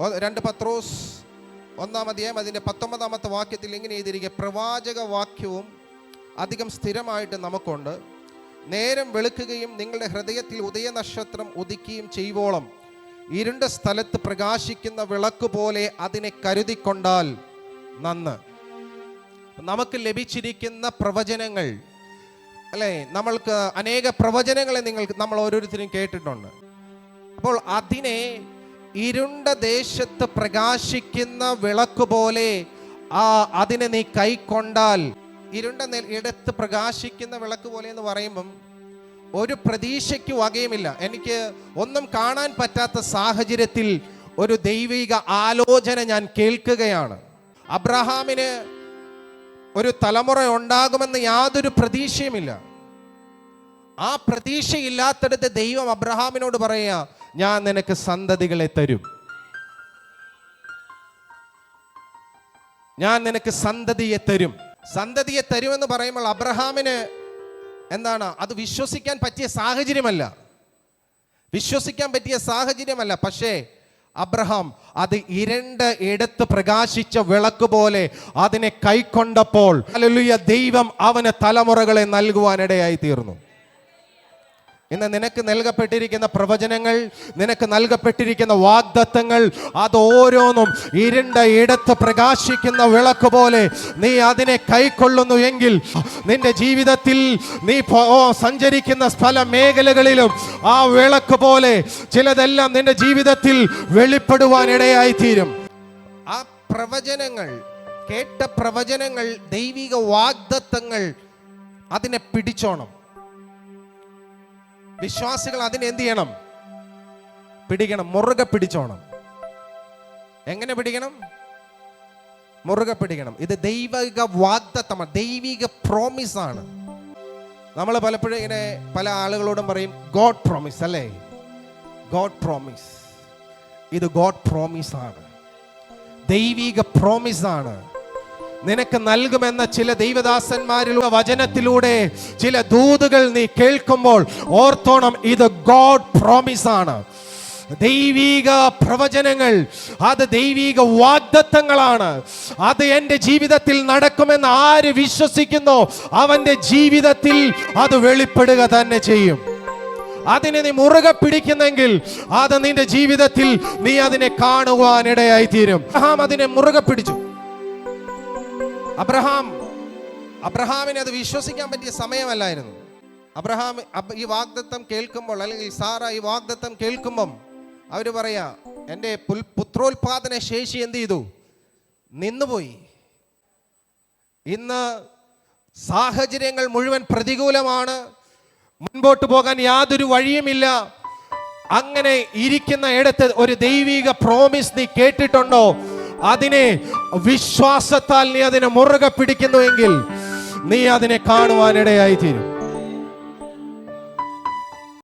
2 പത്രോസ് 1-ാം അധ്യായം അതിൻ്റെ 19-ാമത്തെ വാക്യത്തിൽ ഇങ്ങനെ എഴുതിയിരിക്കുക: പ്രവാചക വാക്യവും അധികം സ്ഥിരമായിട്ട് നമുക്കുണ്ട്. നേരം വെളുക്കുകയും നിങ്ങളുടെ ഹൃദയത്തിൽ ഉദയനക്ഷത്രം ഉദിക്കുകയും ചെയ്യുവോളം ഇരുണ്ട സ്ഥലത്ത് പ്രകാശിക്കുന്ന വിളക്ക് പോലെ അതിനെ കരുതിക്കൊണ്ടാൽ നന്ന്. നമുക്ക് ലഭിച്ചിരിക്കുന്ന പ്രവചനങ്ങൾ അല്ലേ, നമ്മൾക്ക് അനേക പ്രവചനങ്ങളെ നമ്മൾ ഓരോരുത്തരും കേട്ടിട്ടുണ്ട്. അപ്പോൾ അതിനെ ഇരുണ്ട ദേശത്ത് പ്രകാശിക്കുന്ന വിളക്ക് പോലെ അതിനെ നീ കൈക്കൊണ്ടാൽ, ഇരുണ്ട ഇടത്ത് പ്രകാശിക്കുന്ന വിളക്ക് പോലെ എന്ന് പറയുമ്പം ഒരു പ്രതീക്ഷയ്ക്ക് വകയുമില്ല. എനിക്ക് ഒന്നും കാണാൻ പറ്റാത്ത സാഹചര്യത്തിൽ ഒരു ദൈവിക ആലോചന ഞാൻ കേൾക്കുകയാണ്. അബ്രഹാമിന് ഒരു തലമുറ ഉണ്ടാകുമെന്ന് യാതൊരു പ്രതീക്ഷയുമില്ല. ആ പ്രതീക്ഷയില്ലാത്തടത്ത് ദൈവം അബ്രഹാമിനോട് പറയുക, ഞാൻ നിനക്ക് സന്തതികളെ തരും, ഞാൻ നിനക്ക് സന്തതിയെ തരും. സന്തതിയെ തരുമെന്ന് പറയുമ്പോൾ അബ്രഹാമിന് എന്താണ്, അത് വിശ്വസിക്കാൻ പറ്റിയ സാഹചര്യമല്ല, വിശ്വസിക്കാൻ പറ്റിയ സാഹചര്യമല്ല. പക്ഷേ അബ്രഹാം അത് ഇരുണ്ട ഇടത്ത് പ്രകാശിച്ച വിളക്ക് പോലെ അതിനെ കൈക്കൊണ്ടപ്പോൾ ഹല്ലേലൂയ, ദൈവം അവന് തലമുറകളെ നൽകുവാനിടയായി തീർന്നു. ഇന്ന് നിനക്ക് നൽകപ്പെട്ടിരിക്കുന്ന പ്രവചനങ്ങൾ, നിനക്ക് നൽകപ്പെട്ടിരിക്കുന്ന വാഗ്ദത്തങ്ങൾ, അത് ഓരോന്നും ഇരുണ്ട ഇടത്ത് പ്രകാശിക്കുന്ന വിളക്ക് പോലെ നീ അതിനെ കൈക്കൊള്ളുന്നു എങ്കിൽ നിന്റെ ജീവിതത്തിൽ നീ സഞ്ചരിക്കുന്ന സ്ഥല മേഖലകളിലും ആ വിളക്ക് പോലെ ചിലതെല്ലാം നിന്റെ ജീവിതത്തിൽ വെളിപ്പെടുവാനിടയായി തീരും. ആ പ്രവചനങ്ങൾ, കേട്ട പ്രവചനങ്ങൾ, ദൈവിക വാഗ്ദത്തങ്ങൾ, അതിനെ പിടിച്ചോണം. വിശ്വാസികൾ അതിനെ എന്ത് ചെയ്യണം? പിടിക്കണം, മുറുകെ പിടിച്ചോണം. എങ്ങനെ പിടിക്കണം? മുറുകെ പിടിക്കണം. ഇത് ദൈവിക വാഗ്ദത്തമാണ്, ദൈവിക പ്രോമിസ് ആണ്. നമ്മൾ പലപ്പോഴും ഇങ്ങനെ പല ആളുകളോടും പറയും ഗോഡ് പ്രോമിസ് അല്ലേ, ഗോഡ് പ്രോമിസ്. ഇത് ഗോഡ് പ്രോമിസ് ആണ്, ദൈവിക പ്രോമിസ് ആണ്. നിനക്ക് നൽകുമെന്ന ചില ദൈവദാസന്മാരിലൂടെ വചനത്തിലൂടെ ചില ദൂതുകൾ നീ കേൾക്കുമ്പോൾ ഓർത്തോണം, ഇത് ഗോഡ് പ്രോമിസ് ആണ്. ദൈവിക പ്രവചനങ്ങൾ, അത് ദൈവിക വാഗ്ദത്തങ്ങളാണ്. അത് എൻ്റെ ജീവിതത്തിൽ നടക്കുമെന്ന് ആര് വിശ്വസിക്കുന്നോ അവൻ്റെ ജീവിതത്തിൽ അത് വെളിപ്പെടുക തന്നെ ചെയ്യും. അതിനെ നീ മുറുകെ പിടിക്കുന്നെങ്കിൽ അത് നിന്റെ ജീവിതത്തിൽ നീ അതിനെ കാണുവാനിടയായി തീരും. അബ്രഹാം അതിനെ മുറുകെ പിടിച്ചു. അബ്രഹാമിന് അത് വിശ്വസിക്കാൻ പറ്റിയ സമയമല്ലായിരുന്നു. അബ്രഹാം ഈ വാഗ്ദത്തം കേൾക്കുമ്പോൾ, അല്ലെങ്കിൽ സാറ ഈ വാഗ്ദത്തം കേൾക്കുമ്പം അവർ പറയാ, എൻ്റെ പുത്രോത്പാദന ശേഷി എന്ത് ചെയ്തു? നിന്നുപോയി. ഇന്ന് സാഹചര്യങ്ങൾ മുഴുവൻ പ്രതികൂലമാണ്, മുൻപോട്ട് പോകാൻ യാതൊരു വഴിയുമില്ല. അങ്ങനെ ഇരിക്കുന്ന ഇടത്ത് ഒരു ദൈവിക പ്രോമിസ് നീ കേട്ടിട്ടുണ്ടോ? അതിനെ വിശ്വാസത്താൽ നീ അതിനെ മുറുകെ പിടിക്കുന്നുവെങ്കിൽ നീ അതിനെ കാണുവാനിടയായി തീരും.